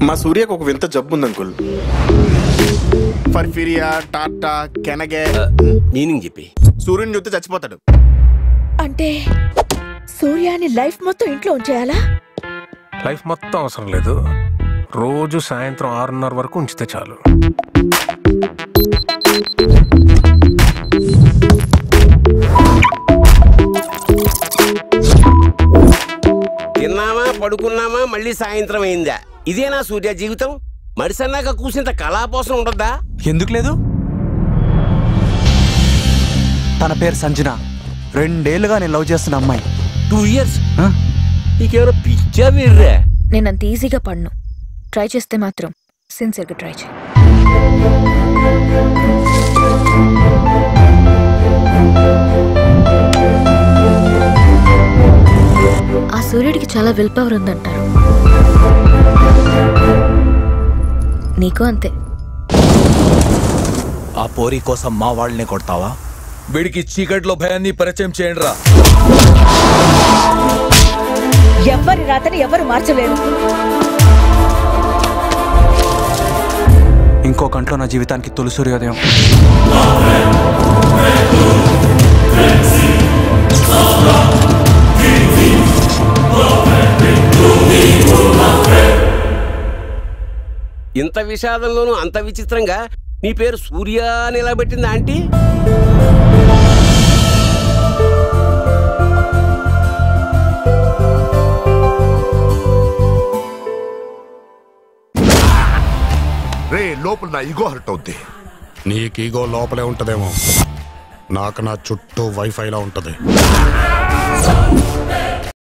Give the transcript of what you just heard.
మా సూర్యకు ఒక వింత జబ్బు ఉంది అంకుల్. ఫర్ఫిరియా టాటా కెనగే మీనింగ్ చెప్పి. సూర్యుని చూస్తే చచ్చిపోతాడు. అంటే సూర్యాని లైఫ్ మొత్తం ఇంట్లో ఉంచేయాలా? లైఫ్ మొత్తం అవసరం లేదు, రోజు సాయంత్రం 6:30 వరకు ఉంచితే చాలు. తిన్నామా పడుకున్నామా మళ్ళీ సాయంత్రం అయిందా? ఇదేనా సూర్య జీవితం? మడిసన్నాక కూసింత కళాపోసం ఉండద్దా? ఎందుకు లేదు? తన పేరు సంజన. 2 ఏళ్లుగా నేను లవ్ చేస్తున్న అమ్మాయి. 2 years? నీకేమైనా పిచ్చా వీర్రే? నేనంత ఈజీగా పడ్ను. ట్రై చేస్తే మాత్రం సిన్సియర్గా ట్రై చేయి. ఆ సూర్యుడికి చాలా విల్ పవర్ ఉందంటారు. నీకు అంతే. ఆ పోరి కోసం మా వాళ్ళని కొడతావా? వీడికి చీకట్లో భయాన్ని పరిచయం చేయండి రా. ఎవరి రాతని ఎవరు మార్చలేరు. ఇంకో గంటలో నా జీవితానికి తొలి సూర్యోదయం. ఇంత విషాదంలోనూ అంత విచిత్రంగా నీ పేరు సూర్య అని ఎలా పెట్టింది ఆంటీ? రే లోపల నా ఈగో హర్ట్ అవుద్ది. నీకు ఈగో లోపలే ఉంటదేమో, నాకు నా చుట్టూ వైఫైలా ఉంటది.